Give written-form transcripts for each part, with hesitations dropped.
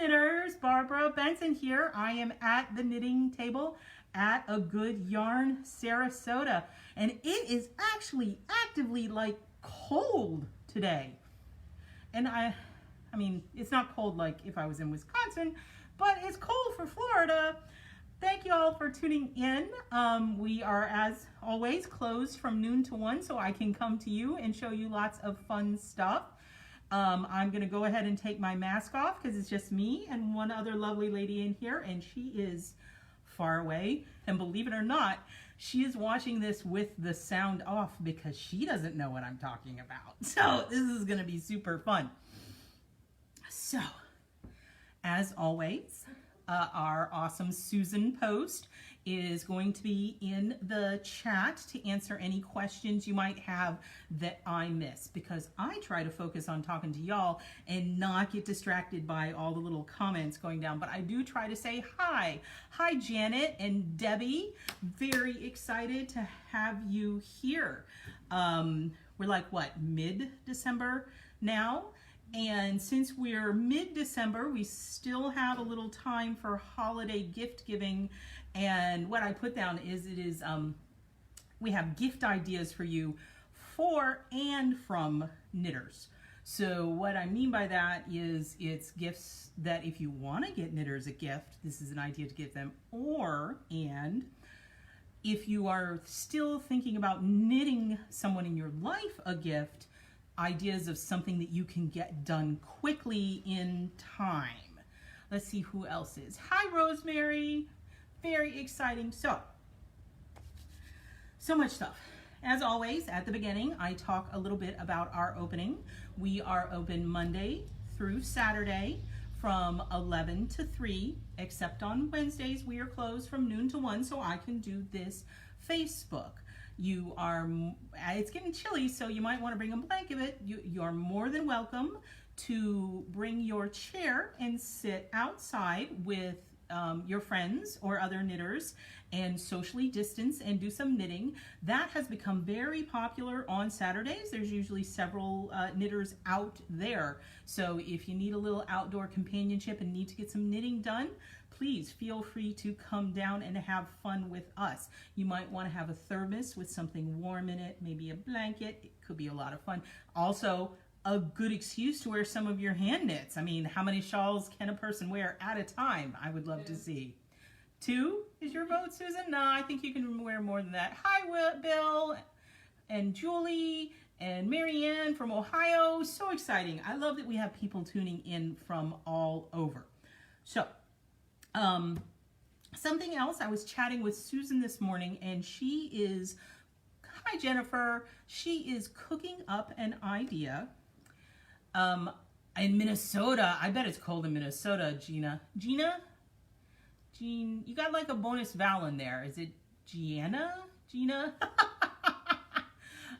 knitters, Barbara Benson here. I am at the knitting table at A Good Yarn, Sarasota, and it is actually actively like cold today. And I mean, it's not cold like if I was in Wisconsin, but it's cold for Florida. Thank you all for tuning in. We are, as always, closed from noon to 1, so I can come to you and show you lots of fun stuff. I'm going to go ahead and take my mask off because it's just me and one other lovely lady in here, and she is far away. And believe it or not, she is watching this with the sound off because she doesn't know what I'm talking about. So this is going to be super fun. So, as always, our awesome Susan post is going to be in the chat to answer any questions you might have that I miss, because I try to focus on talking to y'all and not get distracted by all the little comments going down. But I do try to say hi. Hi, Janet and Debbie. Very excited to have you here. We're like, what, mid-December now? And since we're mid-December, we still have a little time for holiday gift giving. And what I put down is we have gift ideas for you for and from knitters. So what I mean by that is it's gifts that if you want to get knitters a gift, this is an idea to give them, and if you are still thinking about knitting someone in your life a gift, ideas of something that you can get done quickly in time. Let's see who else is. Hi, Rosemary. Very exciting. So much stuff. As always, at the beginning, I talk a little bit about our opening. We are open Monday through Saturday from 11 to 3, except on Wednesdays we are closed from noon to 1, so I can do this Facebook. It's getting chilly, so you might want to bring a blanket. You're more than welcome to bring your chair and sit outside with your friends or other knitters and socially distance and do some knitting. That has become very popular on Saturdays. There's usually several knitters out there. So if you need a little outdoor companionship and need to get some knitting done, please feel free to come down and have fun with us. You might want to have a thermos with something warm in it, maybe a blanket. It could be a lot of fun. Also, a good excuse to wear some of your hand knits. I mean, how many shawls can a person wear at a time? I would love to see. 2 is your vote, Susan? No, I think you can wear more than that. Hi, Bill and Julie and Marianne from Ohio. So exciting. I love that we have people tuning in from all over. So, something else, I was chatting with Susan this morning, and hi Jennifer, she is cooking up an idea in Minnesota. I bet it's cold in Minnesota, Jean, you got like a bonus vowel in there. Is it Gina?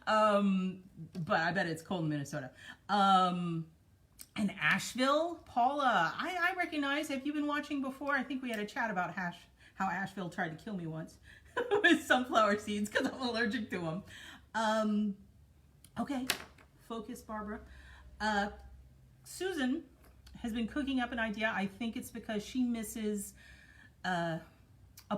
But I bet it's cold in Minnesota. And Asheville, Paula, I recognize. Have you been watching before? I think we had a chat about how Asheville tried to kill me once with sunflower seeds because I'm allergic to them. Okay, focus, Barbara. Susan has been cooking up an idea. I think it's because she misses a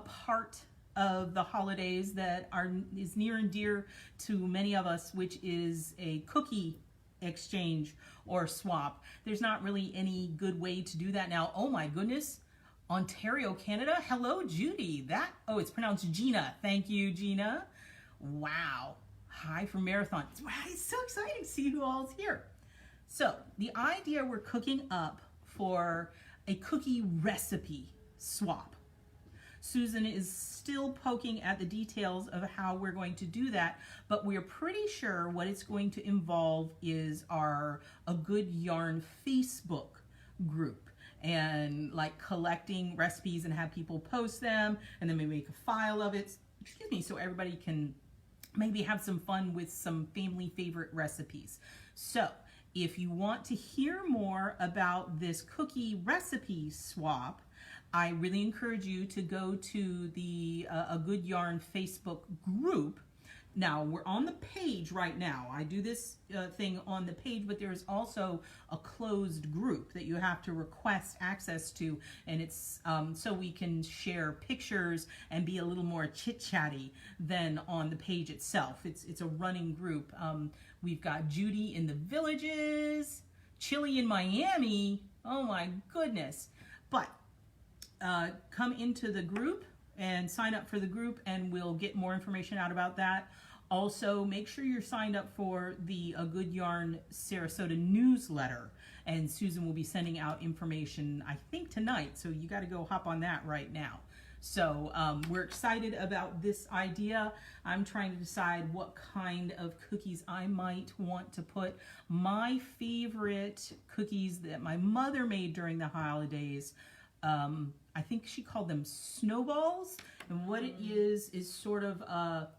part of the holidays that is near and dear to many of us, which is a cookie exchange or swap. There's not really any good way to do that now. Oh my goodness, Ontario, Canada. Hello, Judy. It's pronounced Gina. Thank you, Gina. Wow. Hi from Marathon. It's so exciting to see who all's here. So the idea we're cooking up for a cookie recipe swap. Susan is still poking at the details of how we're going to do that, but we're pretty sure what it's going to involve is A Good Yarn Facebook group, and like collecting recipes and have people post them, and then we make a file of it, so everybody can maybe have some fun with some family favorite recipes. So if you want to hear more about this cookie recipe swap, I really encourage you to go to the A Good Yarn Facebook group Now, we're on the page right now. I do this thing on the page, but there's also a closed group that you have to request access to, and it's so we can share pictures and be a little more chit-chatty than on the page itself. It's a running group. We've got Judy in the Villages, Chili in Miami. Oh my goodness. But come into the group and sign up for the group, and we'll get more information out about that. Also, make sure you're signed up for the A Good Yarn Sarasota newsletter, and Susan will be sending out information, I think, tonight, so you got to go hop on that right now. So we're excited about this idea. I'm trying to decide what kind of cookies I might want to put. My favorite cookies that my mother made during the holidays, I think she called them snowballs, and what it is sort of a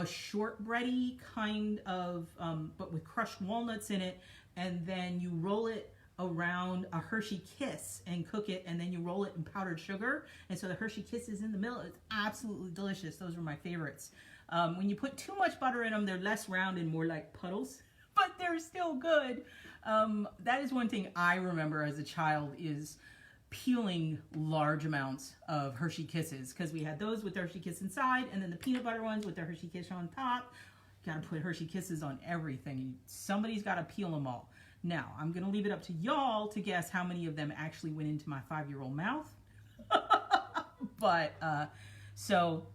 shortbready kind of, but with crushed walnuts in it, and then you roll it around a Hershey Kiss and cook it, and then you roll it in powdered sugar, and so the Hershey Kiss is in the middle. It's absolutely delicious. Those were my favorites. When you put too much butter in them, they're less round and more like puddles, but they're still good. That is one thing I remember as a child, is peeling large amounts of Hershey Kisses, because we had those with the Hershey Kiss inside, and then the peanut butter ones with the Hershey Kiss on top. Got to put Hershey Kisses on everything. Somebody's got to peel them all. Now, I'm going to leave it up to y'all to guess how many of them actually went into my 5-year-old mouth. But, so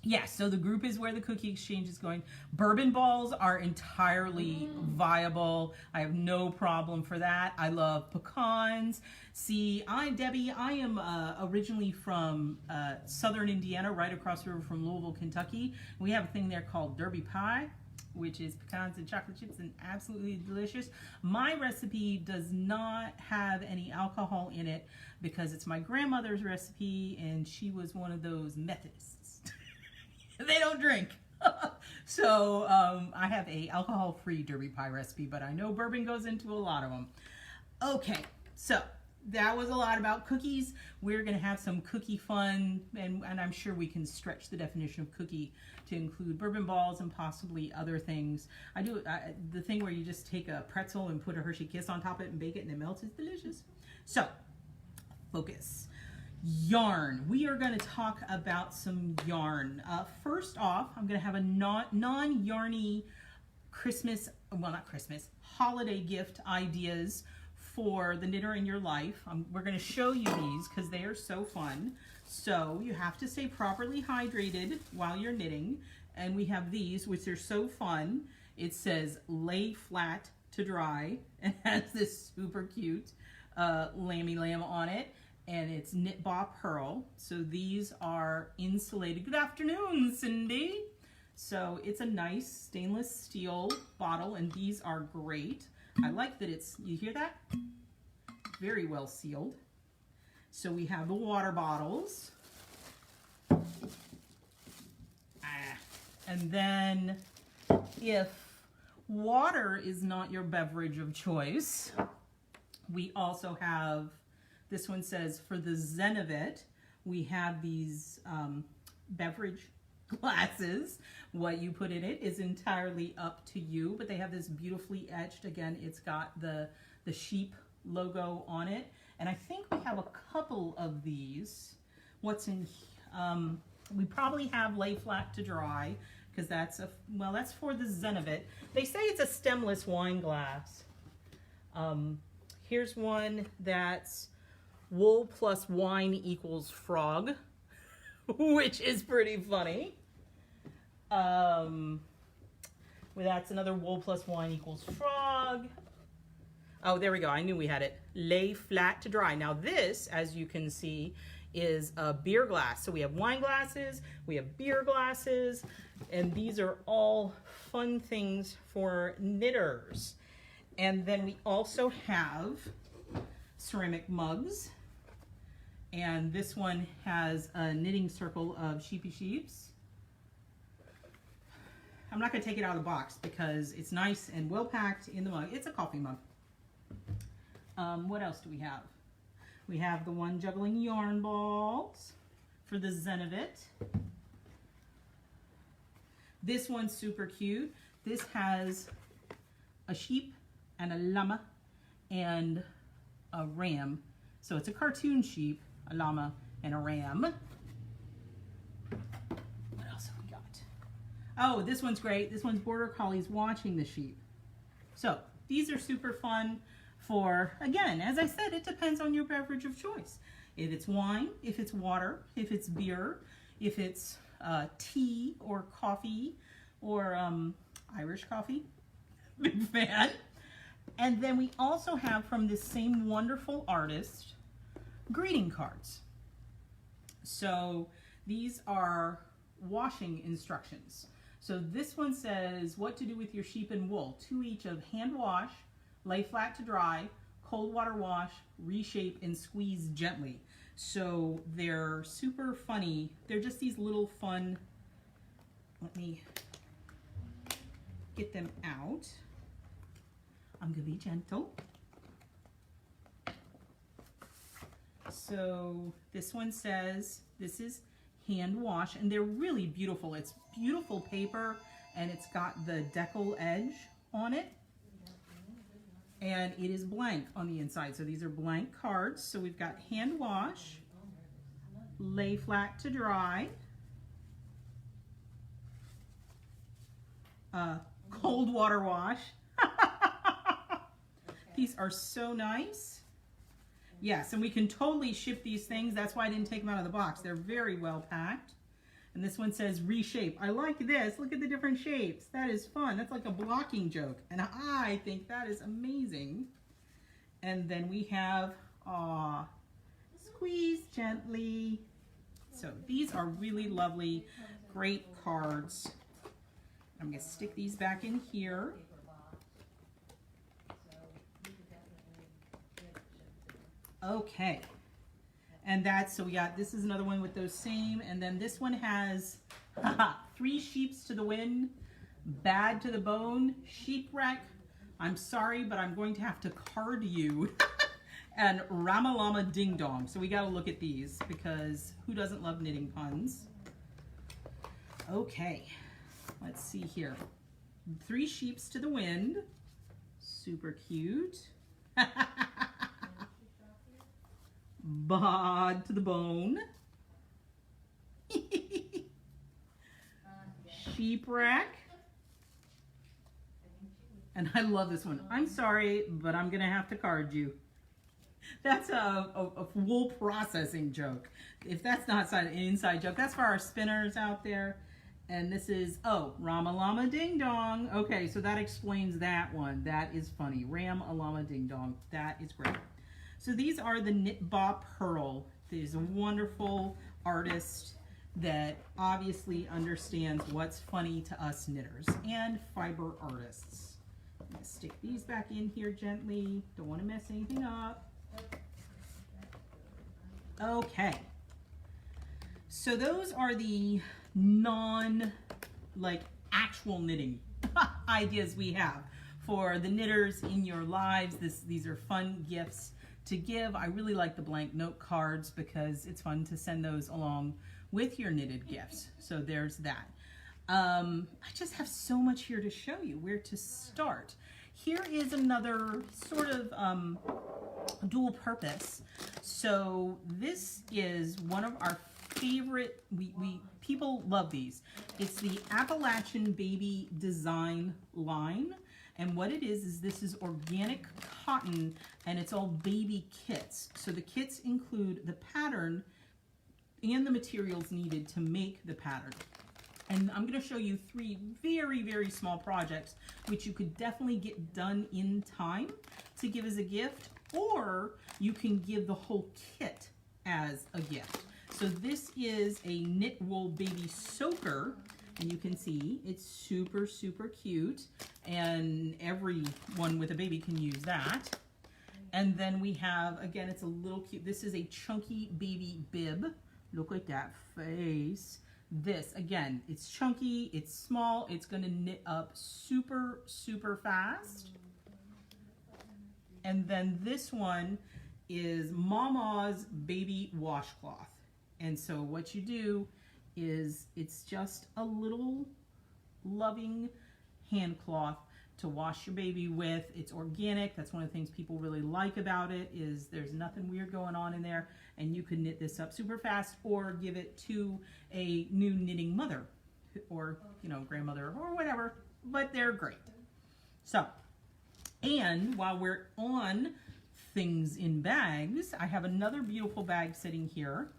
the group is where the cookie exchange is going. Bourbon balls are entirely viable. I have no problem for that. I love pecans. See, Debbie, I am originally from southern Indiana, right across the river from Louisville, Kentucky. We have a thing there called Derby pie, which is pecans and chocolate chips, and absolutely delicious. My recipe does not have any alcohol in it because it's my grandmother's recipe, and she was one of those Methodists. They don't drink. So I have a alcohol-free Derby pie recipe, but I know bourbon goes into a lot of them. Okay, so that was a lot about cookies. We're going to have some cookie fun, and I'm sure we can stretch the definition of cookie to include bourbon balls and possibly other things. The thing where you just take a pretzel and put a Hershey Kiss on top of it and bake it and it melts is delicious. So, focus. Yarn. We are going to talk about some yarn. First off, I'm going to have a non-yarny holiday gift ideas for the knitter in your life. We're going to show you these because they are so fun. So you have to stay properly hydrated while you're knitting. And we have these, which are so fun. It says lay flat to dry and has this super cute lammy lamb on it. And it's Knit Bop Pearl. So these are insulated. Good afternoon, Cindy. So it's a nice stainless steel bottle, and these are great. I like that you hear that? Very well sealed. So we have the water bottles. And then if water is not your beverage of choice, we also have, this one says for the zen of it, we have these beverage glasses. What you put in it is entirely up to you, but they have this beautifully etched, again, it's got the sheep logo on it. And I think we have a couple of these. What's in, we probably have lay flat to dry, because that's for the zen of it. They say it's a stemless wine glass. Here's one that's wool plus wine equals frog, which is pretty funny. Well, that's another wool plus wine equals frog. Oh, there we go. I knew we had it. Lay flat to dry. Now this, as you can see, is a beer glass. So we have wine glasses, we have beer glasses, and these are all fun things for knitters. And then we also have ceramic mugs. And this one has a knitting circle of sheepy sheeps. I'm not going to take it out of the box because it's nice and well packed in the mug. It's a coffee mug. What else do we have? We have the one juggling yarn balls for the zen of it. This one's super cute. This has a sheep and a llama and a ram. So it's a cartoon sheep, a llama, and a ram. What else have we got? Oh, this one's great. This one's Border Collies watching the sheep. So these are super fun for, again, as I said, it depends on your beverage of choice. If it's wine, if it's water, if it's beer, if it's tea or coffee or Irish coffee, big fan. And then we also have from this same wonderful artist, greeting cards. So these are washing instructions. So this one says what to do with your sheep and wool. 2 each of hand wash, lay flat to dry, cold water wash, reshape, and squeeze gently. So they're super funny. They're just these little fun, let me get them out. I'm gonna be gentle. So this one says, this is hand wash, and they're really beautiful. It's beautiful paper, and it's got the decal edge on it. And it is blank on the inside. So these are blank cards. So we've got hand wash, lay flat to dry, cold water wash. These are so nice. Yes, and we can totally ship these things. That's why I didn't take them out of the box. They're very well packed. And this one says reshape. I like this. Look at the different shapes. That is fun. That's like a blocking joke. And I think that is amazing. And then we have, squeeze gently. So these are really lovely, great cards. I'm going to stick these back in here. Okay. And that's, so we got, this is another one with those same, and then this one has 3 sheeps to the wind, bad to the bone, sheepwreck, I'm sorry, but I'm going to have to card you, and Ramalama Ding Dong. So we got to look at these, because who doesn't love knitting puns? Okay, let's see here. 3 sheeps to the wind, super cute. Bod to the bone. Sheepwreck. And I love this one. I'm sorry, but I'm gonna have to card you. That's a wool processing joke. If that's not an inside joke, that's for our spinners out there. And this is, oh, Ramalama Ding Dong. Okay, so that explains that one. That is funny. Ramalama Ding Dong. That is great. So these are the Knit Ba Pearl. There's a wonderful artist that obviously understands what's funny to us knitters and fiber artists. I'm gonna stick these back in here gently. Don't want to mess anything up. Okay. So those are the actual knitting ideas we have for the knitters in your lives. These are fun gifts to give. I really like the blank note cards because it's fun to send those along with your knitted gifts. So there's that. I just have so much here to show you where to start. Here is another sort of dual purpose. So this is one of our favorite, people love these. It's the Appalachian Baby Design line. And what it is this is organic cotton, and it's all baby kits. So the kits include the pattern and the materials needed to make the pattern. And I'm going to show you 3 very, very small projects, which you could definitely get done in time to give as a gift, or you can give the whole kit as a gift. So this is a knit wool baby soaker. And you can see it's super, super cute, and everyone with a baby can use that. And then we have, again, it's a little cute. This is a chunky baby bib. Look at that face. This, again, it's chunky, it's small, it's going to knit up super, super fast. And then this one is Mama's baby washcloth. And so what you do is it's just a little loving hand cloth to wash your baby with. It's organic. That's one of the things people really like about it, is there's nothing weird going on in there, and you can knit this up super fast or give it to a new knitting mother or, you know, grandmother or whatever, but they're great. So, and while we're on things in bags, I have another beautiful bag sitting here,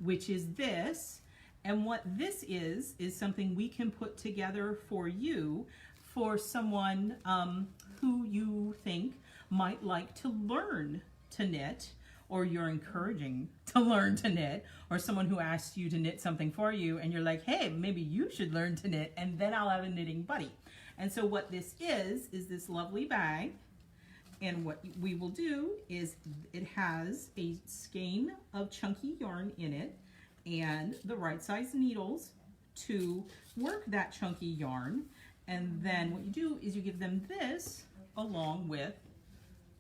which is this. And what this is something we can put together for you, for someone who you think might like to learn to knit, or you're encouraging to learn to knit, or someone who asks you to knit something for you and you're like, hey, maybe you should learn to knit, and then I'll have a knitting buddy. And so what this is this lovely bag. And what we will do is it has a skein of chunky yarn in it and the right size needles to work that chunky yarn. And then what you do is you give them this along with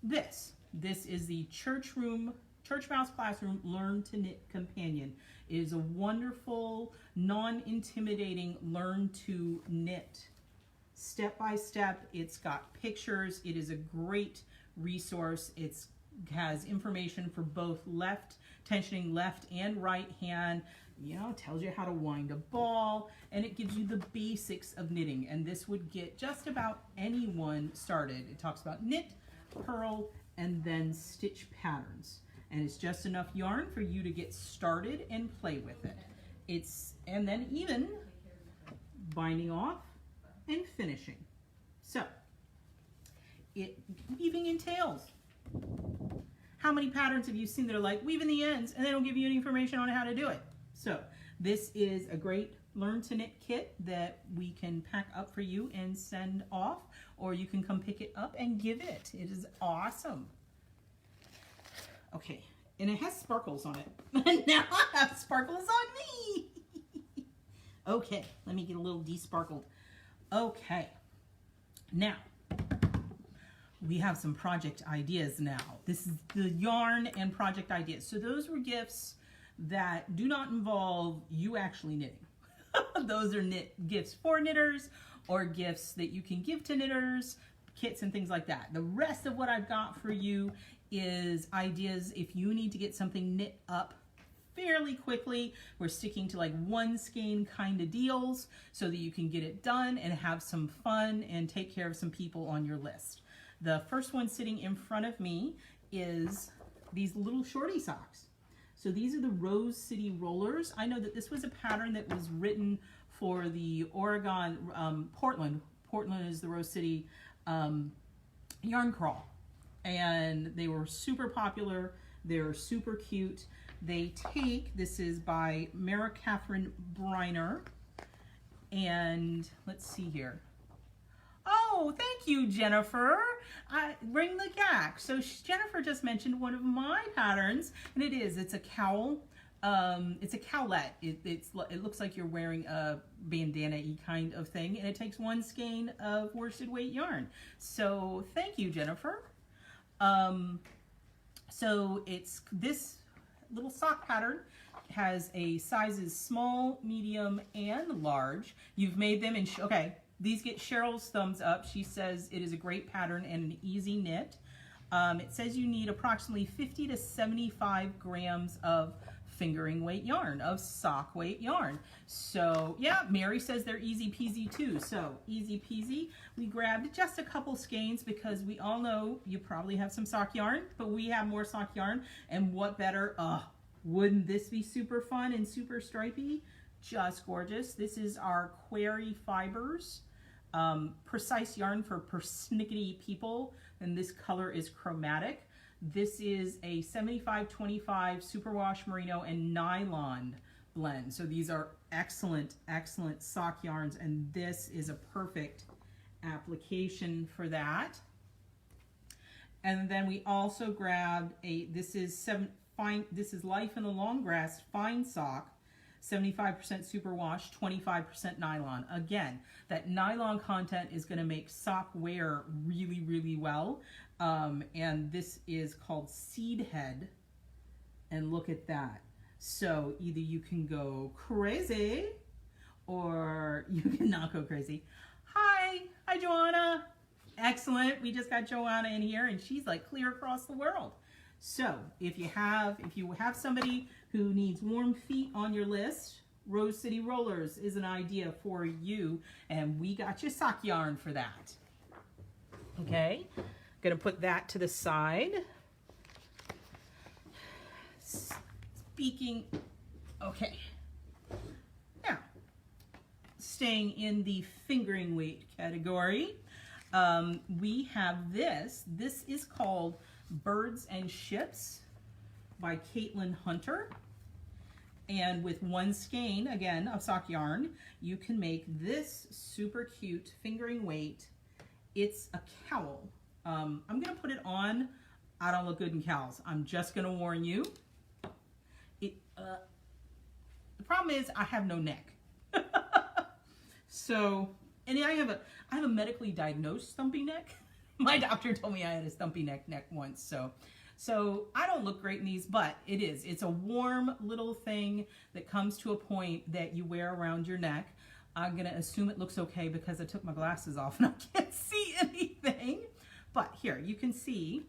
this. This is the Church Mouse Classroom Learn to Knit Companion. It is a wonderful, non-intimidating learn to knit. Step by step, it's got pictures. It is a great resource. It has information for both tensioning left and right hand. You know, it tells you how to wind a ball, and it gives you the basics of knitting. And this would get just about anyone started. It talks about knit, purl, and then stitch patterns. And it's just enough yarn for you to get started and play with it. And then even binding off and finishing. So, weaving in tails. How many patterns have you seen that are like weave in the ends and they don't give you any information on how to do it? So, this is a great learn to knit kit that we can pack up for you and send off, or you can come pick it up and give it. It is awesome. Okay, and it has sparkles on it. Now I have sparkles on me. Okay, let me get a little de-sparkled. Okay, now we have some project ideas now. This is the yarn and project ideas. So those were gifts that do not involve you actually knitting. Those are gifts for knitters, or gifts that you can give to knitters, kits and things like that. The rest of what I've got for you is ideas if you need to get something knit up fairly quickly. We're sticking to like one skein kind of deals so that you can get it done and have some fun and take care of some people on your list. The first one sitting in front of me is these little shorty socks. So these are the Rose City Rollers. I know that this was a pattern that was written for the Oregon, Portland. Portland is the Rose City yarn crawl. And they were super popular. They're super cute. This is by Mara Catherine Briner. And let's see here. Oh, thank you, Jennifer. Bring the gack. So Jennifer just mentioned one of my patterns, and it's a cowl. It's a cowlet. It looks like you're wearing a bandana-y kind of thing, and it takes one skein of worsted weight yarn. So thank you, Jennifer. So it's this little sock pattern has a sizes small, medium, and large. You've made them in, okay, these get Cheryl's thumbs up. She says it is a great pattern and an easy knit. It says you need approximately 50 to 75 grams of fingering weight yarn, of sock weight yarn. So yeah, Mary says they're easy peasy too. So easy peasy. We grabbed just a couple skeins because we all know you probably have some sock yarn, but we have more sock yarn. And what better, wouldn't this be super fun and super stripy? Just gorgeous. This is our Query Fibers. Precise yarn for persnickety people, and this color is chromatic. This is a 75-25 superwash merino and nylon blend. So these are excellent, excellent sock yarns, and this is a perfect application for that. And then we also grabbed this is Life in the Long Grass fine sock. 75% superwash, 25% nylon. Again, that nylon content is going to make sock wear really, really well. And this is called Seed Head. And look at that. So either you can go crazy or you can not go crazy. Hi Joanna. Excellent. We just got Joanna in here and she's like clear across the world. So if you have somebody who needs warm feet on your list, Rose City Rollers is an idea for you, and we got you sock yarn for that. Okay, gonna put that to the side. Speaking, okay. Now, staying in the fingering weight category, we have this. This is called Birds and Ships by Caitlin Hunter. And with one skein, again, of sock yarn, you can make this super cute fingering weight. It's a cowl. I'm gonna put it on. I don't look good in cowls. I'm just gonna warn you. The problem is I have no neck. So, and I have a medically diagnosed stumpy neck. My doctor told me I had a stumpy neck once, so I don't look great in these, but it's a warm little thing that comes to a point that you wear around your neck. I'm gonna assume it looks okay because I took my glasses off and I can't see anything. But here, you can see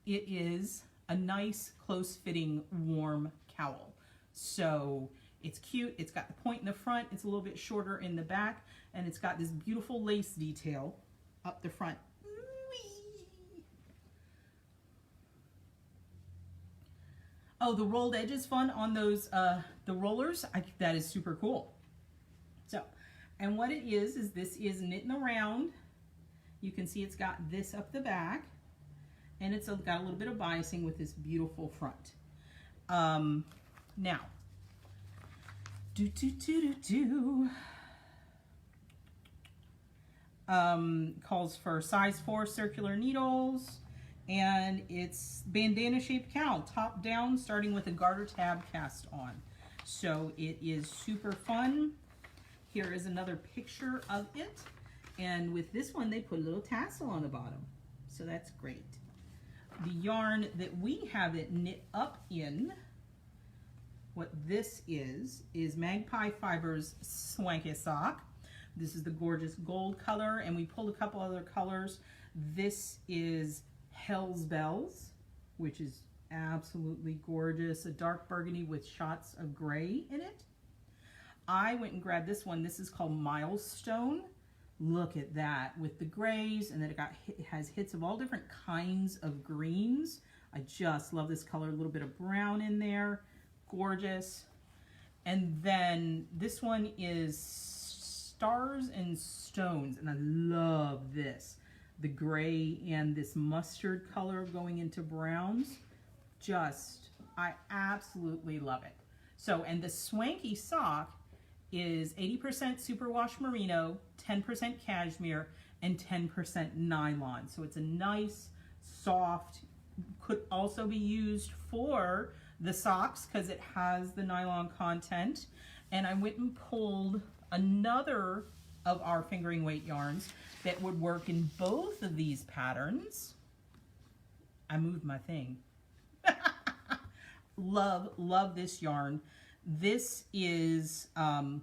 it is a nice, close-fitting, warm cowl. So it's cute, it's got the point in the front, it's a little bit shorter in the back, and it's got this beautiful lace detail up the front. Oh, the rolled edge is fun on those, the rollers. That is super cool. So, and what it is this is knitting around. You can see it's got this up the back, and it's got a little bit of biasing with this beautiful front. Now, calls for size 4 circular needles. And it's bandana shaped cowl, top down, starting with a garter tab cast on. So it is super fun. Here is another picture of it. And with this one, they put a little tassel on the bottom. So that's great. The yarn that we have it knit up in, what this is Magpie Fibers Swanky Sock. This is the gorgeous gold color, and we pulled a couple other colors. This is Hell's Bells, which is absolutely gorgeous, a dark burgundy with shots of gray in it. I went and grabbed this one. This is called Milestone. Look at that with the grays, and then it has hits of all different kinds of greens. I just love this color, a little bit of brown in there, gorgeous. And then this one is Stars and Stones, and I love this. The gray and this mustard color going into browns. I absolutely love it. So, and the swanky sock is 80% superwash merino, 10% cashmere, and 10% nylon. So it's a nice, soft, could also be used for the socks because it has the nylon content. And I went and pulled another of our fingering weight yarns that would work in both of these patterns. I moved my thing. Love this yarn. This is rye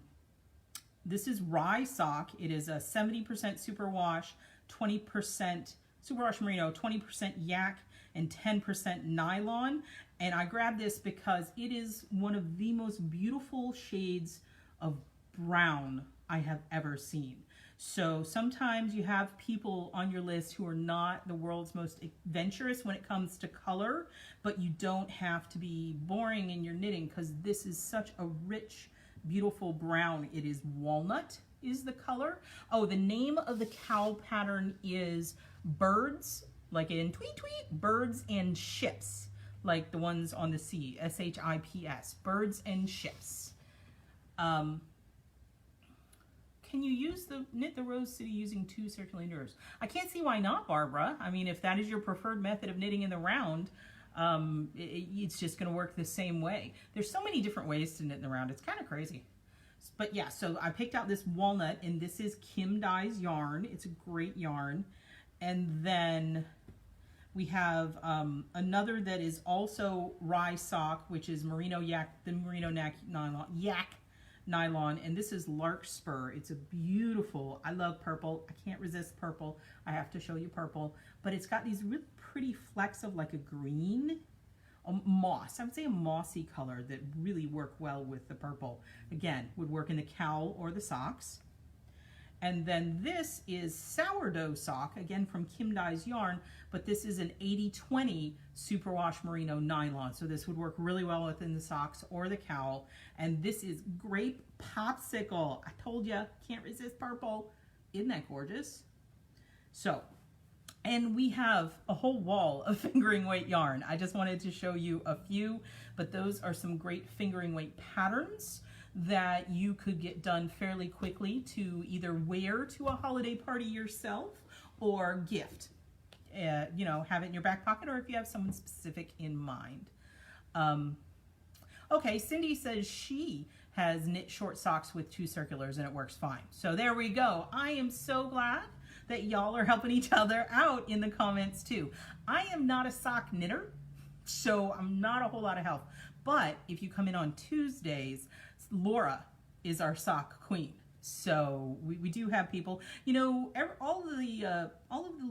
sock. It is a 70% superwash, 20% superwash merino, 20% yak, and 10% nylon. And I grabbed this because it is one of the most beautiful shades of brown I have ever seen. So sometimes you have people on your list who are not the world's most adventurous when it comes to color, but you don't have to be boring in your knitting because this is such a rich, beautiful brown. It is walnut is the color. Oh, the name of the cowl pattern is Birds, like in tweet tweet, Birds and Ships, like the ones on the sea, S-H-I-P-S, Birds and Ships. Can you knit the Rose City using 2 circular needles? I can't see why not, Barbara. I mean, if that is your preferred method of knitting in the round, it's just going to work the same way. There's so many different ways to knit in the round. It's kind of crazy. But yeah, so I picked out this walnut, and this is Kim Dye's yarn. It's a great yarn. And then we have another that is also rye sock, which is merino yak, the merino yak nylon, and this is Larkspur. It's a beautiful, I love purple. I can't resist purple. I have to show you purple, but it's got these really pretty flecks of like a green, a moss. I would say a mossy color that really work well with the purple. Again, would work in the cowl or the socks. And then this is Sourdough Sock, again from Kim Dye's yarn, but this is an 80/20 superwash merino nylon. So this would work really well within the socks or the cowl. And this is Grape Popsicle. I told you, can't resist purple. Isn't that gorgeous? So, and we have a whole wall of fingering weight yarn. I just wanted to show you a few, but those are some great fingering weight patterns that you could get done fairly quickly to either wear to a holiday party yourself or gift. You know, have it in your back pocket, or if you have someone specific in mind. Okay, Cindy says she has knit short socks with 2 circulars and it works fine. So there we go. I am so glad that y'all are helping each other out in the comments too. I am not a sock knitter, so I'm not a whole lot of help. But if you come in on Tuesdays, Laura is our sock queen. So we do have people, you know, all of the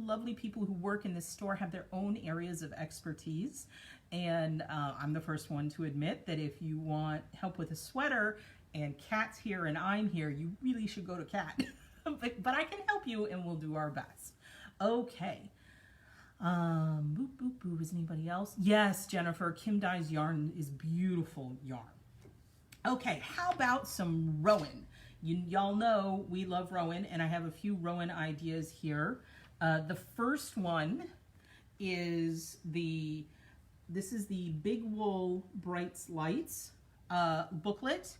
lovely people who work in this store have their own areas of expertise. And I'm the first one to admit that if you want help with a sweater and Kat's here and I'm here, you really should go to Kat. but I can help you and we'll do our best. Okay. Boop, boop, boop. Is anybody else? Yes, Jennifer. Kim Dye's yarn is beautiful yarn. Okay, how about some Rowan? Y'all know we love Rowan, and I have a few Rowan ideas here. The first one is this is the Big Wool Brights Lights booklet,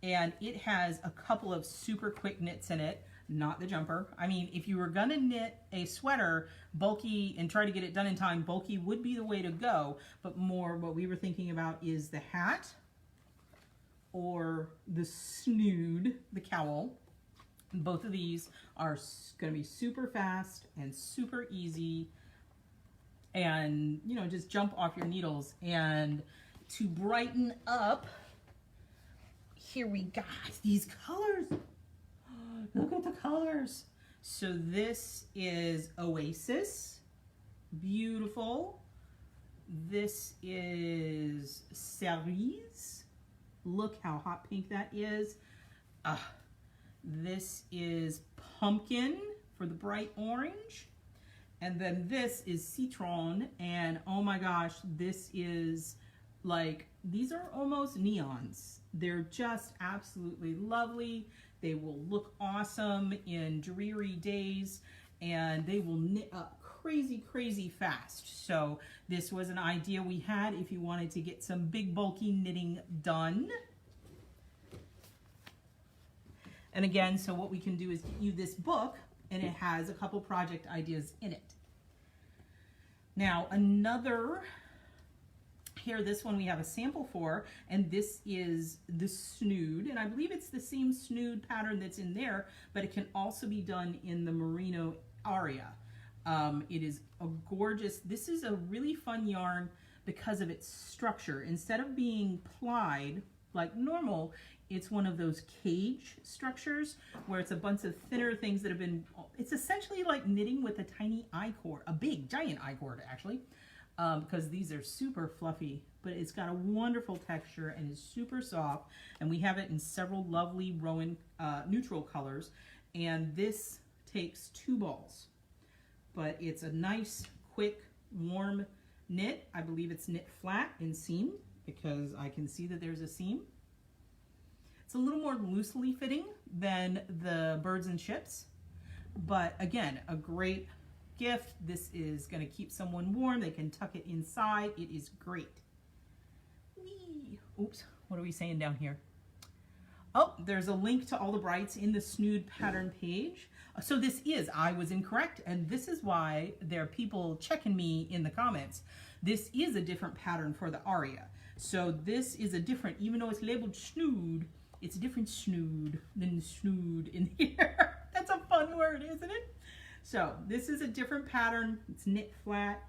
and it has a couple of super quick knits in it, not the jumper. I mean, if you were gonna knit a sweater bulky and try to get it done in time, bulky would be the way to go, but more what we were thinking about is the hat, or the Snood, the cowl. Both of these are going to be super fast and super easy, and you know, just jump off your needles. And to brighten up, here we got these colors. Look at the colors. So this is Oasis, beautiful. This is Cerise. Look how hot pink that is. This is Pumpkin for the bright orange. And then this is Citron. And oh my gosh, this is like, these are almost neons. They're just absolutely lovely. They will look awesome in dreary days, and they will knit up crazy, crazy fast. So this was an idea we had if you wanted to get some big bulky knitting done. And again, so what we can do is get you this book, and it has a couple project ideas in it. Now another, here, this one we have a sample for, and this is the Snood, and I believe it's the same Snood pattern that's in there, but it can also be done in the merino aria. It is a gorgeous, this is a really fun yarn because of its structure. Instead of being plied like normal, it's one of those cage structures where it's a bunch of thinner things that have been, it's essentially like knitting with a tiny I-cord, a big giant I-cord actually, because these are super fluffy, but it's got a wonderful texture and is super soft. And we have it in several lovely Rowan neutral colors. And this takes 2 balls. But it's a nice, quick, warm knit. I believe it's knit flat and seam because I can see that there's a seam. It's a little more loosely fitting than the Birds and Ships, but again, a great gift. This is going to keep someone warm. They can tuck it inside. It is great. Whee! Oops, what are we saying down here? Oh, there's a link to all the brights in the Snood pattern page. So this is, I was incorrect, and this is why there are people checking me in the comments. This is a different pattern for the aria. So this is a different, even though it's labeled Snood, it's a different Snood than Snood in here. That's a fun word, isn't it? So this is a different pattern. It's knit flat,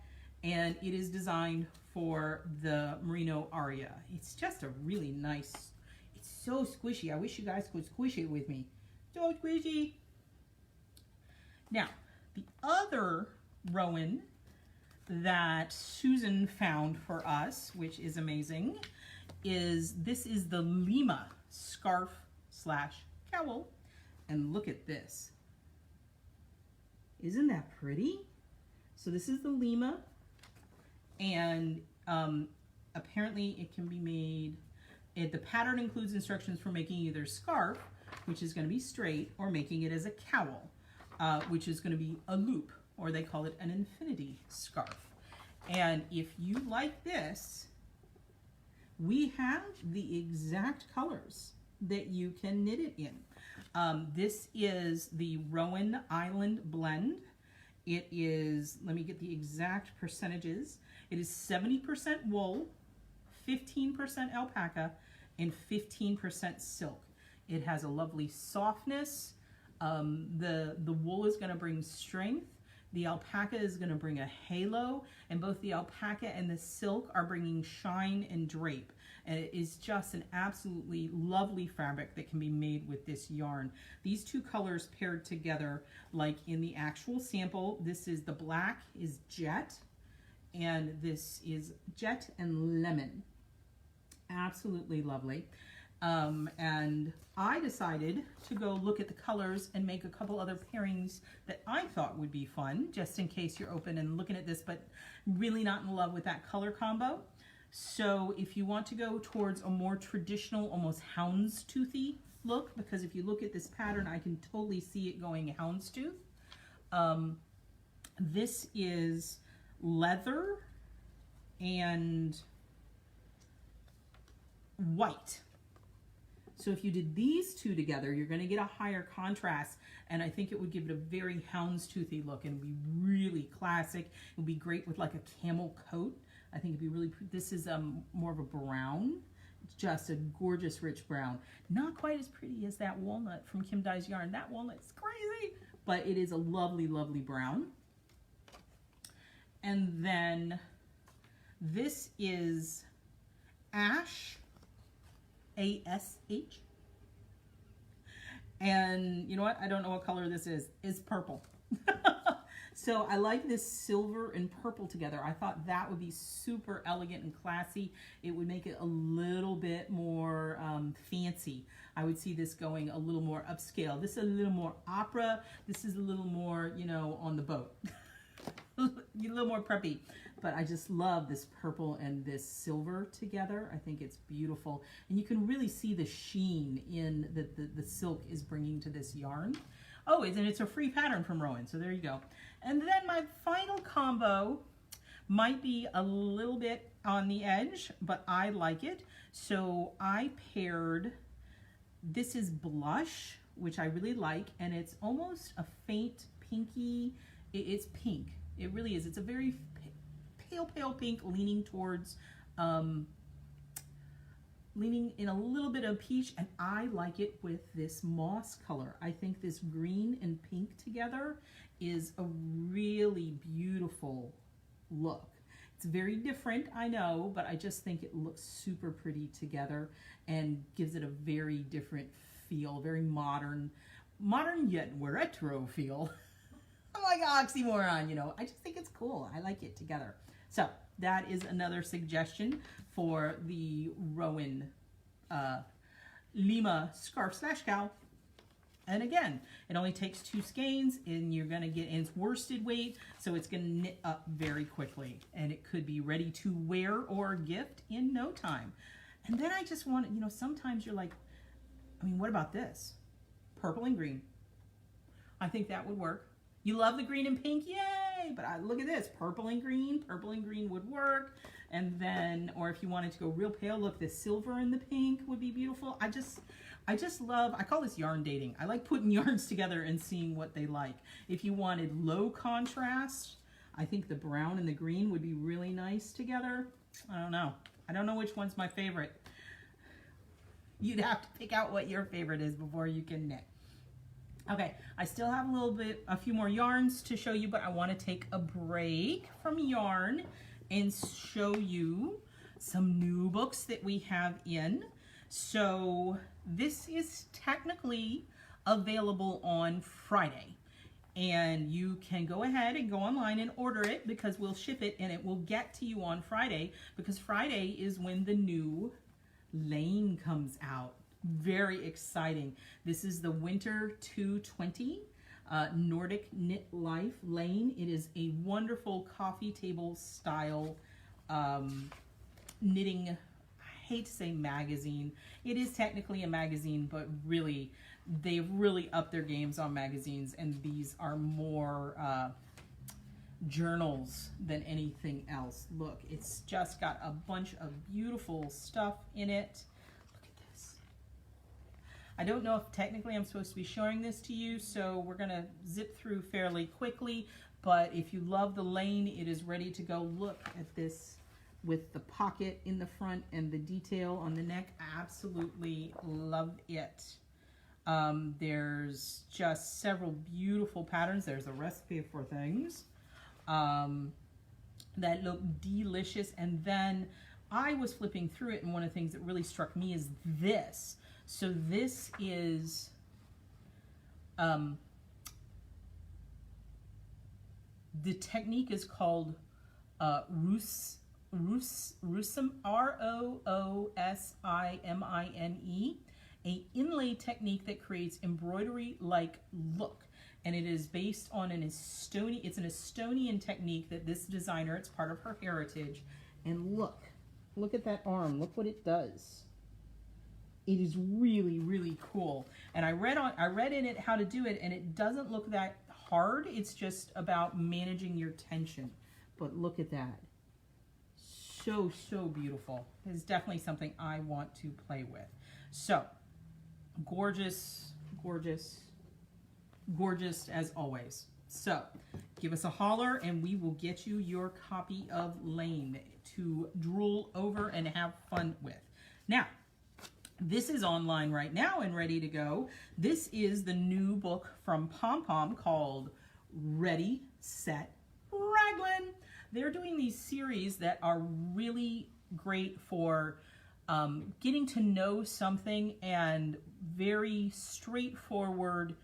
and it is designed for the merino aria. It's just a really nice, it's so squishy. I wish you guys could squish it with me. So squishy. Now, the other Rowan that Susan found for us, which is amazing, this is the Lima Scarf / Cowl. And look at this. Isn't that pretty? So this is the Lima, and apparently it can be made, the pattern includes instructions for making either a scarf, which is going to be straight, or making it as a cowl, which is going to be a loop, or they call it an infinity scarf. And if you like this, we have the exact colors that you can knit it in. This is the Rowan Island Blend. It is, let me get the exact percentages. It is 70% wool, 15% alpaca, and 15% silk. It has a lovely softness. The wool is going to bring strength. The alpaca is going to bring a halo, and both the alpaca and the silk are bringing shine and drape. And it is just an absolutely lovely fabric that can be made with this yarn. These two colors paired together, like in the actual sample, this is the black is jet, and this is jet and lemon. Absolutely lovely. And I decided to go look at the colors and make a couple other pairings that I thought would be fun, just in case you're open and looking at this, but really not in love with that color combo. So if you want to go towards a more traditional, almost houndstoothy look, because if you look at this pattern, I can totally see it going houndstooth. This is leather and white. So if you did these two together, you're going to get a higher contrast, and I think it would give it a very houndstoothy look and be really classic. It would be great with like a camel coat. I think it'd be really pretty. This is more of a brown. It's just a gorgeous rich brown. Not quite as pretty as that walnut from Kim Dye's yarn. That walnut's crazy, but it is a lovely, lovely brown. And then this is ash, A-S-H. And you know what? I don't know what color this is. It's purple. So I like this silver and purple together. I thought that would be super elegant and classy. It would make it a little bit more fancy. I would see this going a little more upscale. This is a little more opera. This is a little more, you know, on the boat. A little more preppy. But I just love this purple and this silver together. I think it's beautiful. And you can really see the sheen in the silk is bringing to this yarn. Oh, and it's a free pattern from Rowan, so there you go. And then my final combo might be a little bit on the edge, but I like it. So I paired, this is blush, which I really like, and it's almost a faint pinky. It's pink. It really is. It's a very pale pink, leaning towards, leaning in a little bit of peach, and I like it with this moss color. I think this green and pink together is a really beautiful look. It's very different, I know, but I just think it looks super pretty together and gives it a very different feel, very modern yet retro feel. I'm like oxymoron, you know. I just think it's cool. I like it together. So that is another suggestion for the Rowan Lima Scarf / Cowl. And again, it only takes 2 skeins, and you're going to get, and it's worsted weight, so it's going to knit up very quickly. And it could be ready to wear or gift in no time. And then I just want, you know, sometimes you're like, I mean, what about this? Purple and green. I think that would work. You love the green and pink, yay! But look at this, purple and green would work. And then, or if you wanted to go real pale, look, the silver and the pink would be beautiful. I just love, I call this yarn dating. I like putting yarns together and seeing what they like. If you wanted low contrast, I think the brown and the green would be really nice together. I don't know. I don't know which one's my favorite. You'd have to pick out what your favorite is before you can knit. Okay, I still have a few more yarns to show you, but I want to take a break from yarn and show you some new books that we have in. So this is technically available on Friday. And you can go ahead and go online and order it because we'll ship it and it will get to you on Friday because Friday is when the new lane comes out. Very exciting. This is the Winter 220 Nordic Knit Life lane. It is a wonderful coffee table style knitting, I hate to say magazine. It is technically a magazine, but really they've really upped their games on magazines, and these are more journals than anything else. Look, it's just got a bunch of beautiful stuff in it. Look at this. I don't know if technically I'm supposed to be showing this to you, so we're gonna zip through fairly quickly, but if you love the lane, it is ready to go. Look at this with the pocket in the front and the detail on the neck. Absolutely love it. There's just several beautiful patterns. There's a recipe for things that look delicious. And then I was flipping through it, and one of the things that really struck me is this. So this is the technique is called Rosimine, R-O-O-S-I-M-I-N-E. A inlay technique that creates embroidery-like look, and it is based on it's an Estonian technique that this designer, it's part of her heritage, and look at that arm, look what it does. It is really, really cool. And I read in it how to do it, and it doesn't look that hard. It's just about managing your tension. But look at that. So, so beautiful. It's definitely something I want to play with. So, gorgeous, gorgeous, gorgeous as always. So give us a holler and we will get you your copy of Lane to drool over and have fun with. Now, this is online right now and ready to go. This is the new book from Pom Pom called Ready, Set, Raglan. They're doing these series that are really great for getting to know something, and very straightforward,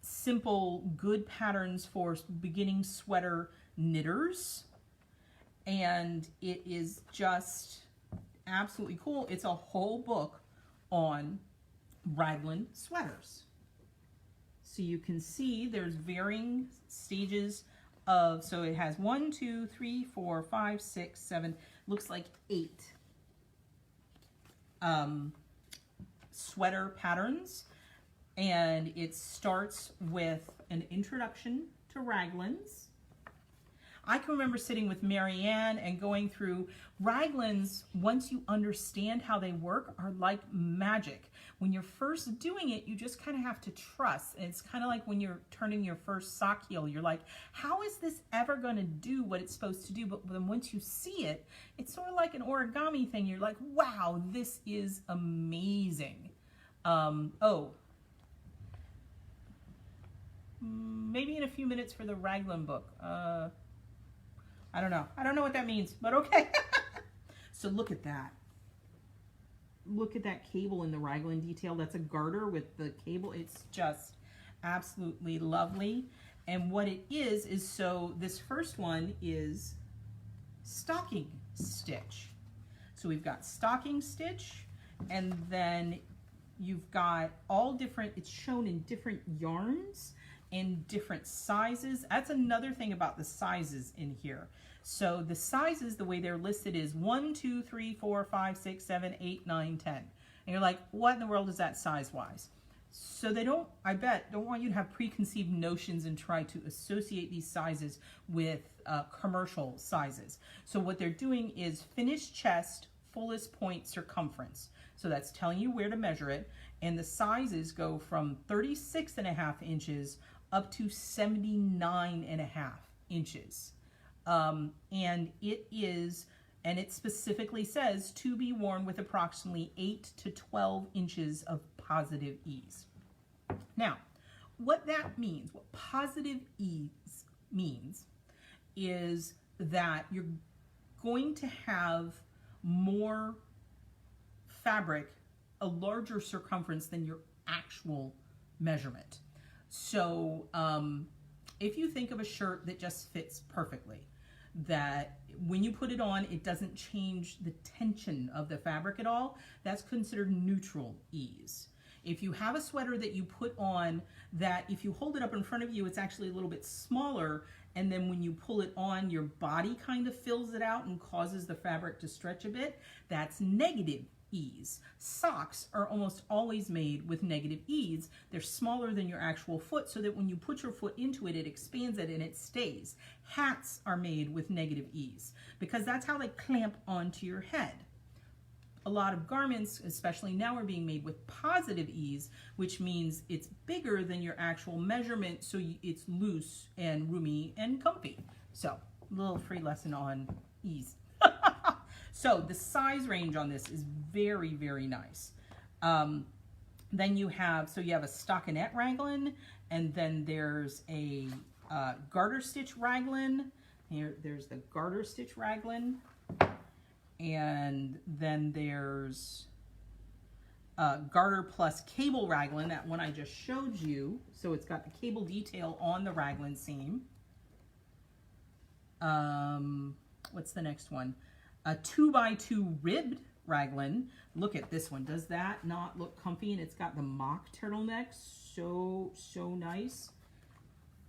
simple, good patterns for beginning sweater knitters. And it is just absolutely cool. It's a whole book on raglan sweaters. So you can see there's varying stages of, so it has 1, 2, 3, 4, 5, 6, 7, looks like 8 sweater patterns, and it starts with an introduction to raglans. I can remember sitting with Marianne and going through raglans. Once you understand how they work, are like magic. When you're first doing it, you just kind of have to trust. And it's kind of like when you're turning your first sock heel, you're like, how is this ever going to do what it's supposed to do? But then once you see it, it's sort of like an origami thing. You're like, wow, this is amazing. Maybe in a few minutes for the raglan book. I don't know. I don't know what that means, but okay. So look at that. Look at that cable in the raglan detail. That's a garter with the cable. It's just absolutely lovely. And what it is so this first one is stocking stitch. So we've got stocking stitch, and then you've got all different, it's shown in different yarns and different sizes. That's another thing about the sizes in here. So the sizes, the way they're listed is 1, 2, 3, 4, 5, 6, 7, 8, 9, 10. And you're like, what in the world is that size-wise? So they don't, I bet, don't want you to have preconceived notions and try to associate these sizes with commercial sizes. So what they're doing is finished chest, fullest point circumference. So that's telling you where to measure it. And the sizes go from 36.5 inches up to 79.5 inches. And it specifically says to be worn with approximately 8 to 12 inches of positive ease. Now, what that means, what positive ease means, is that you're going to have more fabric a larger circumference than your actual measurement. So if you think of a shirt that just fits perfectly, that when you put it on, it doesn't change the tension of the fabric at all, that's considered neutral ease. If you have a sweater that you put on that if you hold it up in front of you, it's actually a little bit smaller, and then when you pull it on, your body kind of fills it out and causes the fabric to stretch a bit, that's negative ease. Socks are almost always made with negative ease. They're smaller than your actual foot so that when you put your foot into it, it expands it and it stays. Hats are made with negative ease because that's how they clamp onto your head. A lot of garments, especially now, are being made with positive ease, which means it's bigger than your actual measurement, so it's loose and roomy and comfy. So, a little free lesson on ease. So, the size range on this is very, very nice. Then you have a stockinette raglan, and then there's a garter stitch raglan. There's the garter stitch raglan. And then there's garter plus cable raglan, that one I just showed you. So it's got the cable detail on the raglan seam. What's the next one? A 2x2 ribbed raglan. Look at this one. Does that not look comfy? And it's got the mock turtleneck. So nice.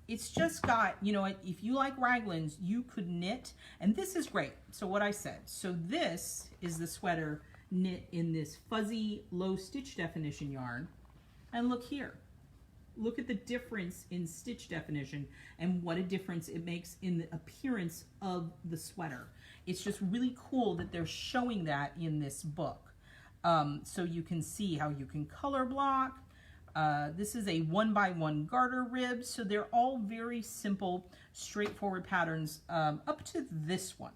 It's just got, you know, if you like raglans, you could knit, and this is great. So what I said, so this is the sweater knit in this fuzzy low stitch definition yarn, and look here. Look at the difference in stitch definition and what a difference it makes in the appearance of the sweater. It's just really cool that they're showing that in this book. So you can see how you can color block. This is a 1x1 garter rib, so they're all very simple, straightforward patterns up to this one.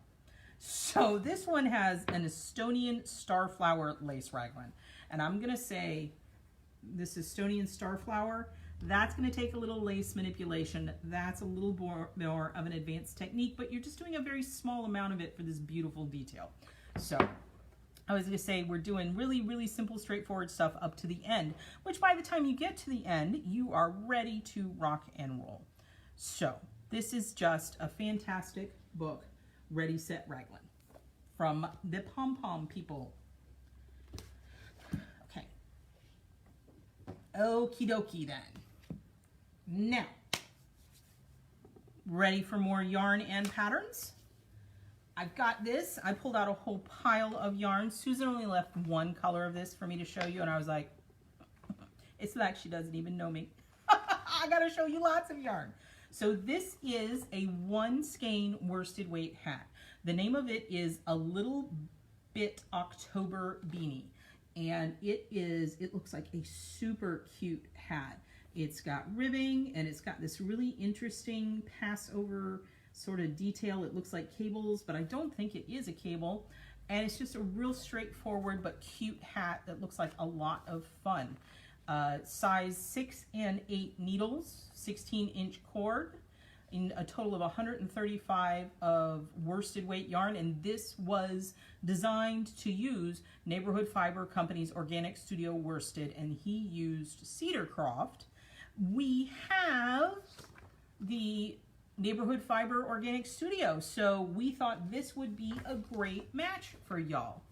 So this one has an Estonian starflower lace raglan, and I'm going to say this Estonian starflower, that's going to take a little lace manipulation. That's a little more of an advanced technique, but you're just doing a very small amount of it for this beautiful detail. So I was going to say we're doing really, really simple, straightforward stuff up to the end, which by the time you get to the end, you are ready to rock and roll. So this is just a fantastic book, Ready, Set, Raglan, from the Pom Pom people. Okay. Okie dokie then. Now, ready for more yarn and patterns? I've got this. I pulled out a whole pile of yarn. Susan only left one color of this for me to show you, and I was like, it's like she doesn't even know me. I gotta show you lots of yarn. So this is a 1 skein worsted weight hat. The name of it is A Little Bit October Beanie, and it looks like a super cute hat. It's got ribbing, and it's got this really interesting Passover sort of detail. It looks like cables, but I don't think it is a cable. And it's just a real straightforward but cute hat that looks like a lot of fun. Size 6 and 8 needles, 16-inch cord, in a total of 135 of worsted weight yarn. And this was designed to use Neighborhood Fiber Company's Organic Studio worsted, and he used Cedar Croft. We have the Neighborhood Fiber Organic Studio, so we thought this would be a great match for y'all.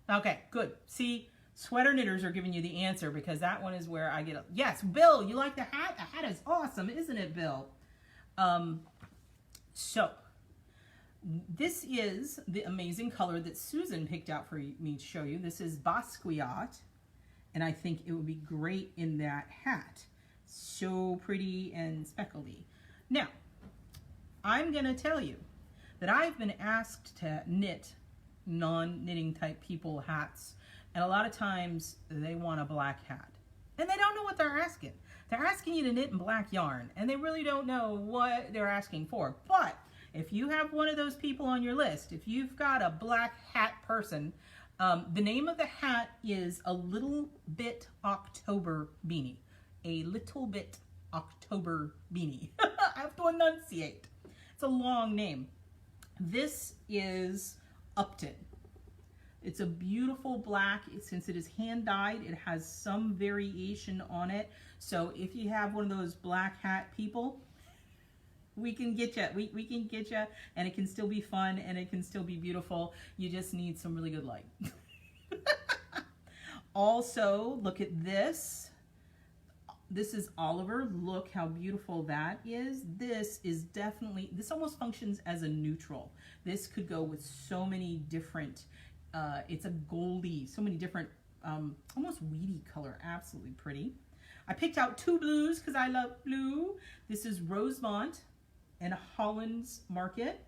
Okay, good. See, sweater knitters are giving you the answer, because that one is where I get a yes. Bill, you like the hat? The hat is awesome, isn't it, Bill? So this is the amazing color that Susan picked out for me to show you. This is Basquiat, and I think it would be great in that hat. So pretty and speckly. Now, I'm going to tell you that I've been asked to knit non-knitting type people hats, and a lot of times they want a black hat. And they don't know what they're asking. They're asking you to knit in black yarn, and they really don't know what they're asking for. But if you have one of those people on your list, if you've got a black hat person, the name of the hat is A Little Bit October Beanie. A Little Bit October Beanie. I have to enunciate. It's a long name. This is Upton. It's a beautiful black. Since it is hand dyed, it has some variation on it. So if you have one of those black hat people, we can get you. We can get you, and it can still be fun, and it can still be beautiful. You just need some really good light. Also, look at this. This is Oliver. Look how beautiful that is. This is definitely, this almost functions as a neutral. This could go with so many different, it's a goldy, so many different, almost weedy color. Absolutely pretty. I picked out two blues because I love blue. This is Rosemont and Holland's Market.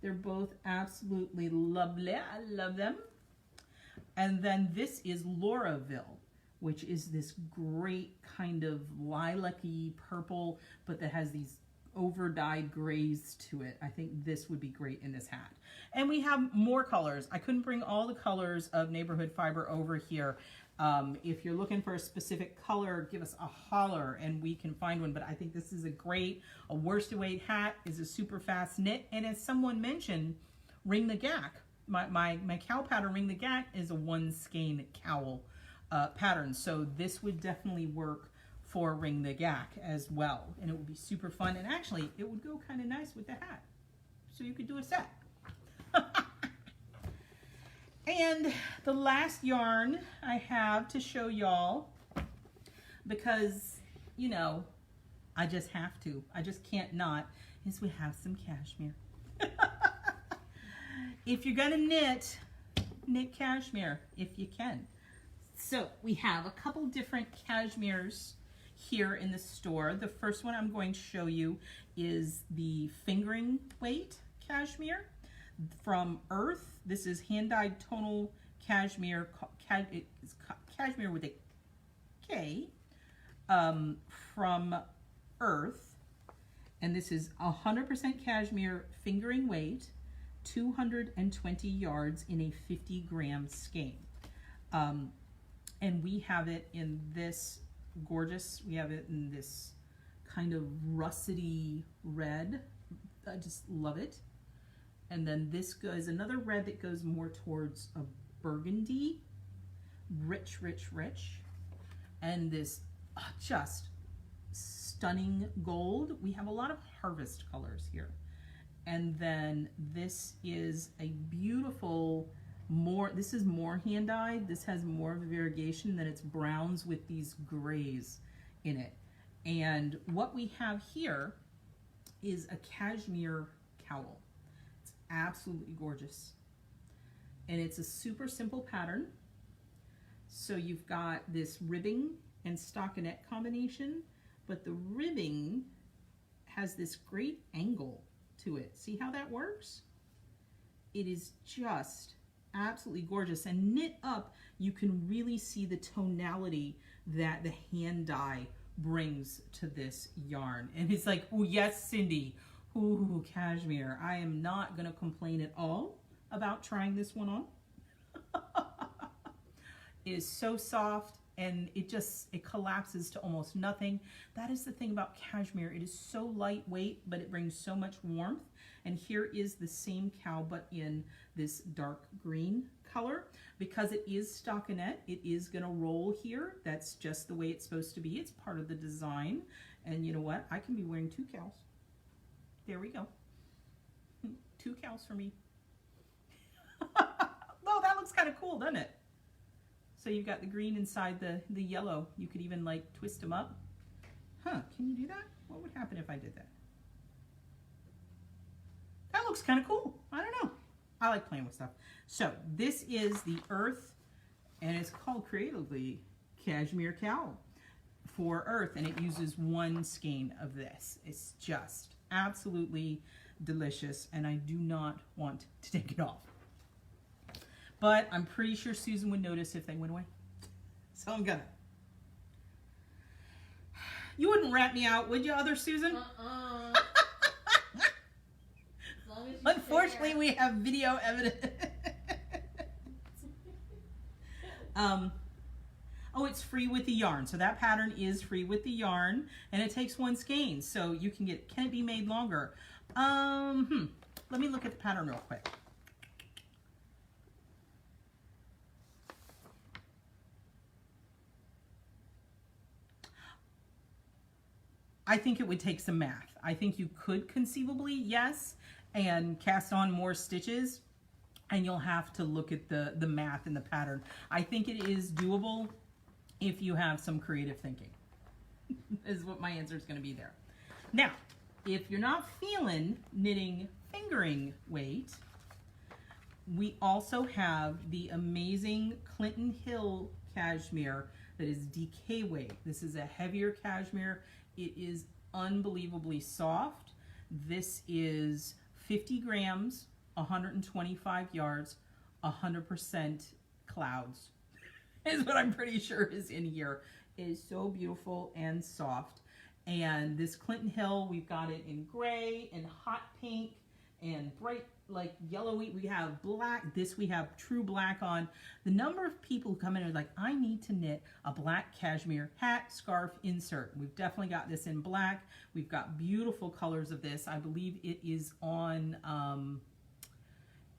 They're both absolutely lovely. I love them. And then this is Lauraville, which is this great kind of lilac-y purple, but that has these over-dyed grays to it. I think this would be great in this hat. And we have more colors. I couldn't bring all the colors of Neighborhood Fiber over here. If you're looking for a specific color, give us a holler and we can find one. But I think this is a worsted weight hat, is a super fast knit. And as someone mentioned, Ring the Gack. My cowl pattern, Ring the Gack, is a 1 skein cowl pattern. So this would definitely work for Ring the Gack as well. And it would be super fun. And actually, it would go kind of nice with the hat. So you could do a set. And the last yarn I have to show y'all, because, you know, I just have to. I just can't not, is we have some cashmere. If you're gonna knit cashmere if you can. So we have a couple different cashmeres here in the store. The first one I'm going to show you is the fingering weight cashmere from Earth. This is hand-dyed tonal cashmere, it's cashmere with a K, from Earth. And this is 100% cashmere fingering weight, 220 yards in a 50-gram skein. And we have it in this gorgeous, we have it in this kind of russety red. I just love it. And then this goes, another red that goes more towards a burgundy, rich, rich, rich. And this just stunning gold. We have a lot of harvest colors here. And then this is a beautiful, this is more hand-dyed. This has more of a variegation, then it's browns with these grays in it. And what we have here is a cashmere cowl. It's absolutely gorgeous. And it's a super simple pattern. So you've got this ribbing and stockinette combination, but the ribbing has this great angle to it. See how that works? It is just absolutely gorgeous. And knit up, you can really see the tonality that the hand dye brings to this yarn. And it's like, oh yes, Cindy, ooh, cashmere. I am not gonna complain at all about trying this one on. It is so soft, and it collapses to almost nothing. That is the thing about cashmere. It is so lightweight, but it brings so much warmth. And here is the same cowl, but in this dark green color. Because it is stockinette, it is gonna roll here. That's just the way it's supposed to be. It's part of the design. And you know what? I can be wearing 2 cowls. There we go. 2 cowls for me. Well, that looks kind of cool, doesn't it? So you've got the green inside the yellow. You could even like twist them up. Huh, can you do that? What would happen if I did that? That looks kind of cool. I don't know. I like playing with stuff. So this is the Earth, and it's called creatively Cashmere Cowl for Earth, and it uses 1 skein of this. It's just absolutely delicious, and I do not want to take it off. But I'm pretty sure Susan would notice if they went away. So I'm gonna. You wouldn't rat me out, would you, other Susan? Unfortunately, we have video evidence. Oh, it's free with the yarn. So that pattern is free with the yarn, and it takes 1 skein. So you can get, can it be made longer? Let me look at the pattern real quick. I think it would take some math. I think you could conceivably, yes, and cast on more stitches, and you'll have to look at the math and the pattern. I think it is doable if you have some creative thinking, is what my answer is going to be there. Now, if you're not feeling knitting fingering weight, we also have the amazing Clinton Hill cashmere that is DK weight. This is a heavier cashmere. It is unbelievably soft. This is 50 grams, 125 yards, 100% clouds is what I'm pretty sure is in here. It is so beautiful and soft. And this Clinton Hill, we've got it in gray and hot pink and bright like yellowy. We have black. This we have true black on. The number of people who come in and are like, I need to knit a black cashmere hat, scarf, insert. We've definitely got this in black. We've got beautiful colors of this. I believe it is on,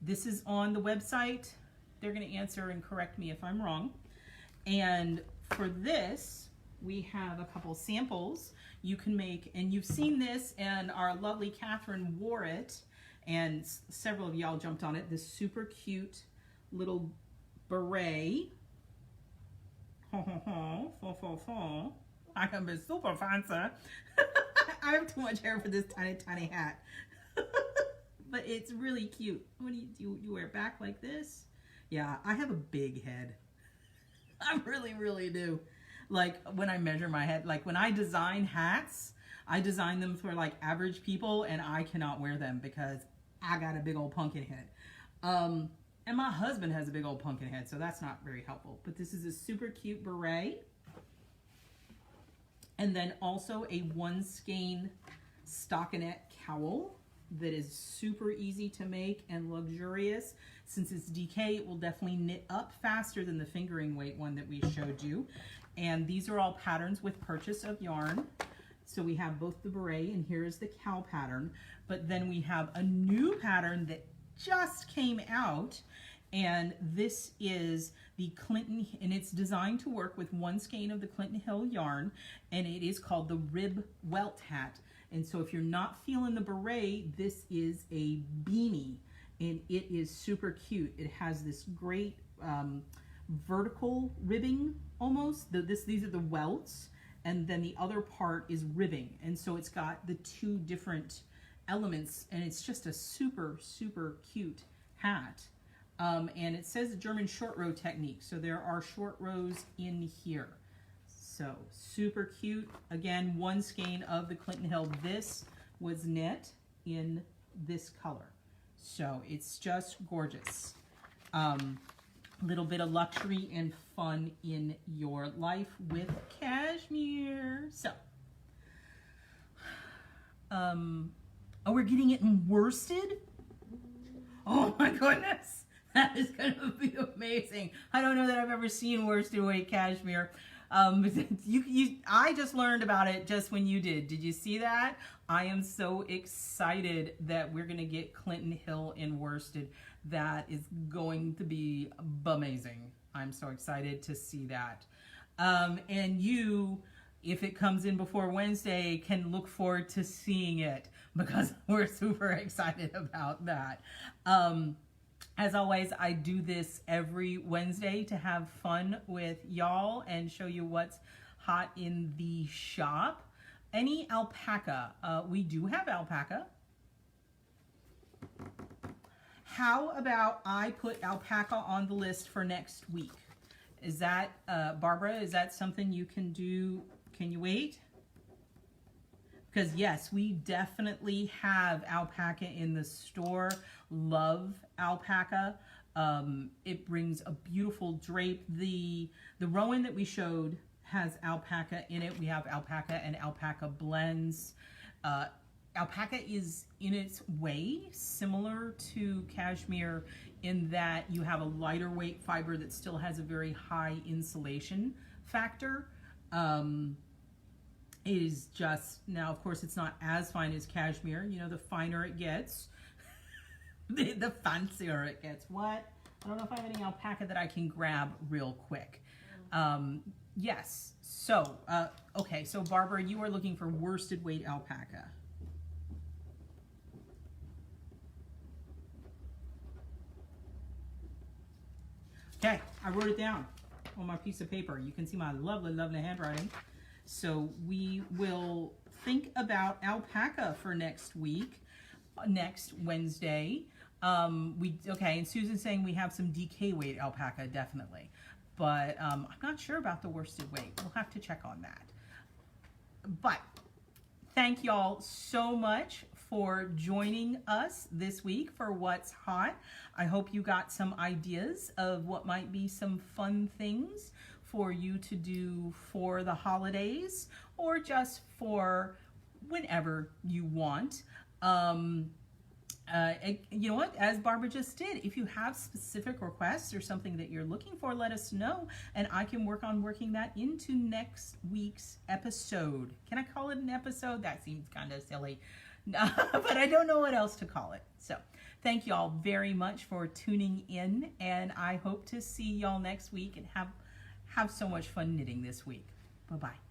this is on the website. They're going to answer and correct me if I'm wrong. And for this, we have a couple samples you can make, and you've seen this, and our lovely Catherine wore it, and several of y'all jumped on it. This super cute little beret. I can be super fancy. I have too much hair for this tiny, tiny hat. But it's really cute. What do? You wear it back like this? Yeah, I have a big head. I really, really do. Like when I measure my head, like when I design hats, I design them for like average people, and I cannot wear them because I got a big old pumpkin head. And my husband has a big old pumpkin head, so that's not very helpful. But this is a super cute beret. And then also a one skein stockinette cowl that is super easy to make and luxurious. Since it's DK, it will definitely knit up faster than the fingering weight one that we showed you. And these are all patterns with purchase of yarn. So we have both the beret, and here is the cowl pattern. But then we have a new pattern that just came out, and this is the Clinton, and it's designed to work with one skein of the Clinton Hill yarn, and it is called the Rib Welt Hat. And so if you're not feeling the beret, this is a beanie, and it is super cute. It has this great vertical ribbing almost. These are the welts, and then the other part is ribbing. And so it's got the two different elements, and it's just a super, super cute hat. And it says German short row technique. So there are short rows in here. So super cute. Again, one skein of the Clinton Hill. This was knit in this color. So it's just gorgeous. Little bit of luxury and fun in your life with cashmere. So, oh, we're getting it in worsted? Oh my goodness. That is going to be amazing. I don't know that I've ever seen worsted weight cashmere. I just learned about it just when you did. Did you see that? I am so excited that we're going to get Clinton Hill in worsted. That is going to be amazing. I'm so excited to see that. And you, if it comes in before Wednesday, can look forward to seeing it because we're super excited about that. As always, I do this every Wednesday to have fun with y'all and show you what's hot in the shop. Any alpaca? We do have alpaca. How about I put alpaca on the list for next week? Is that, Barbara, is that something you can do? Can you wait? Because yes, we definitely have alpaca in the store. Love alpaca. It brings a beautiful drape. The Rowan that we showed has alpaca in it. We have alpaca and alpaca blends. Alpaca is in its way similar to cashmere in that you have a lighter weight fiber that still has a very high insulation factor. It is just, now of course it's not as fine as cashmere. You know, the finer it gets, the fancier it gets. What? I don't know if I have any alpaca that I can grab real quick. Yes. So, okay. So Barbara, you are looking for worsted weight alpaca. Okay, I wrote it down on my piece of paper. You can see my lovely, lovely handwriting. So we will think about alpaca for next week, next Wednesday. Okay, and Susan's saying we have some DK weight alpaca, definitely. But I'm not sure about the worsted weight. We'll have to check on that. But thank y'all so much for joining us this week for What's Hot. I hope you got some ideas of what might be some fun things for you to do for the holidays or just for whenever you want. You know what, as Barbara just did, if you have specific requests or something that you're looking for, let us know, and I can work on working that into next week's episode. Can I call it an episode? That seems kind of silly, but I don't know what else to call it. So thank you all very much for tuning in, and I hope to see y'all next week and have so much fun knitting this week. Bye-bye.